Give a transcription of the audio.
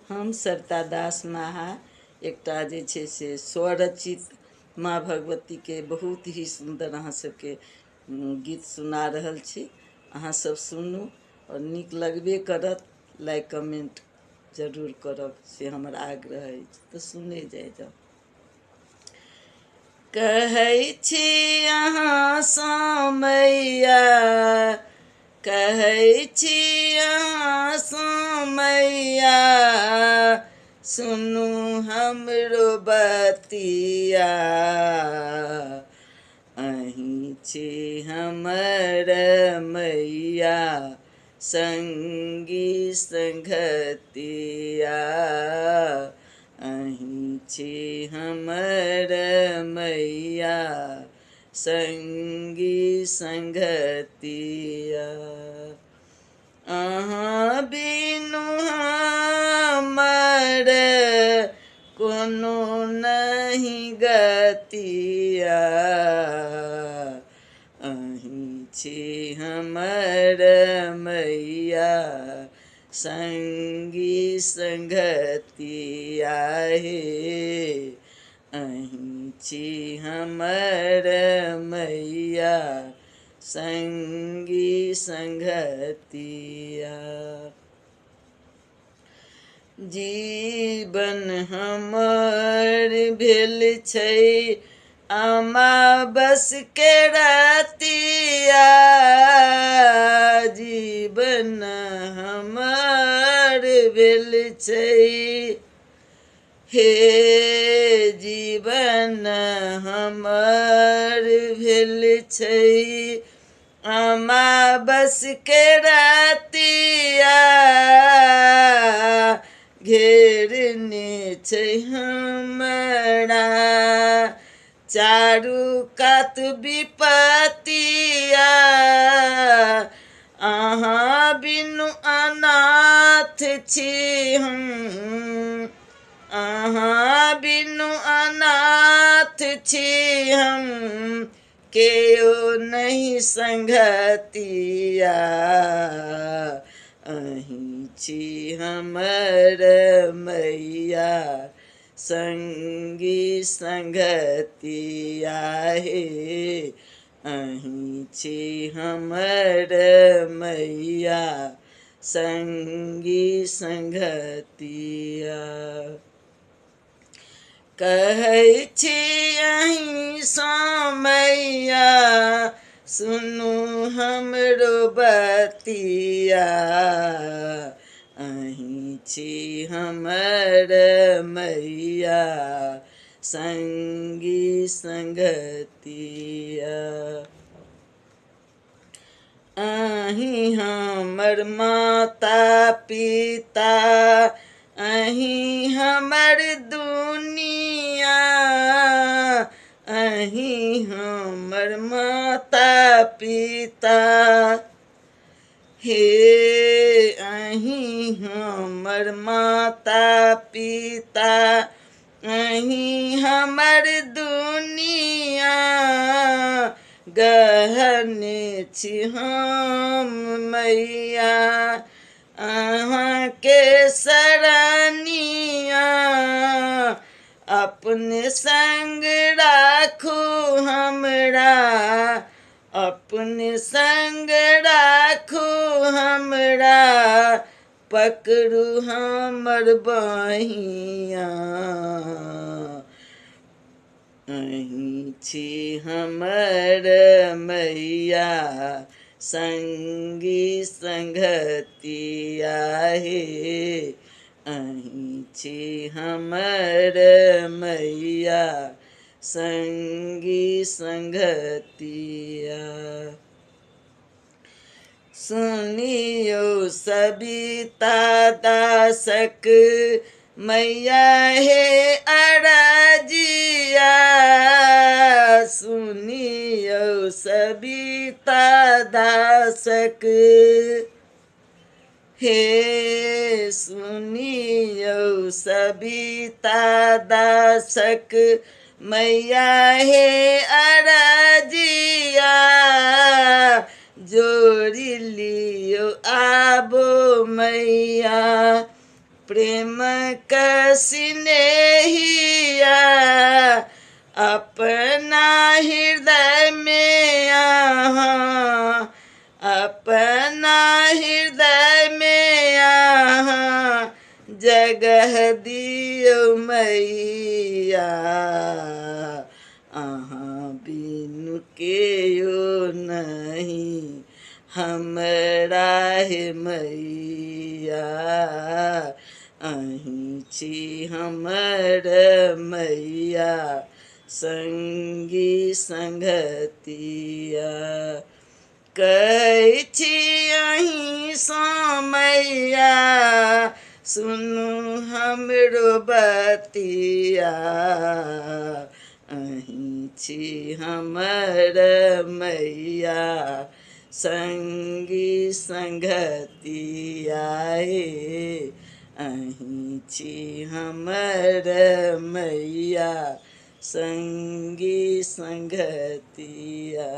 हम सरिता दास माहा एकटा जे छै से स्वरचित माँ भगवती के बहुत ही सुंदर अहाँ सबके गीत सुना रहल छी। अहाँ सब सुनू और नीक लगबे करत। लाइक कमेंट जरूर करब से हमर आग्रह अछि। तऽ सुने जाय जाउ। कहै छी अहाँ समैया, कहै छी अहाँ समैया, सुनू हमरो बतिया। अहीं छी हमर मैया, संगी संगतिया। अहीं छी हमर मैया, संगी संगतिया। अहाँ बिनु हमर कोनो नहीं गतिया। अहीं छी हमर मैया, संगी संगतिया हे। अहीं छी हमर मैया, संगी संगतिया। जीवन हमर भेल छै अमावस के रातिया। जीवन हमर भेल छै, हे जीवन हमर भेल छै अमावस के रातिया। घेरने छै हमरा चारू कात विपतिया। अहाँ बिनु अनाथ छी हम, अहाँ बिनु अनाथ छी हम, केओ नहीं संगतिया। अहीं छी हमर मैया, संगी संगतिया हे। अहीं छी हमर मैया, संगी संगतिया। कहै छी अहीं समैया, सुनू हमरो बतिया। अहीं छी हमर मैया, संगी संगतिया। अहीं हमर माता पिता, अहीं हमर दुनिया। अहीं हमर माता पिता, हे अहीं हमर माता पिता। अहीं हमर दुनिया, गहने छी हम मैया अहाँ के सरनिया। अपने संग राखू हमरा, अपने संग राखू हमरा, पकड़ू हमर बहिया। अहीं छी हमर मैया, संगी संगतिया हे। अहीं छी हमर मैया, संगी संगतिया। सुनियो सविता दासक मैया हे अरजिया। सुनियो सविता दासक, हे सुनियो सविता दासक मैया हे अरजिया। जोड़ी लियो आबो मैया, प्रेम कसिनेहिया अपना हृदय में यहाँ, अपना हृदय में यहाँ जगह दियो मैया। अहाँ बिनु केयो नहीं हमरा हे मैया। अहीं छी हमर मैया संगी संगतिया। कहै छी अहीं सँ मैया सुनू हमरो बतिया। अहीं छी हमर मैया संगी संगतिया हे। अहीं छी हमर मैया संगी संगतिया।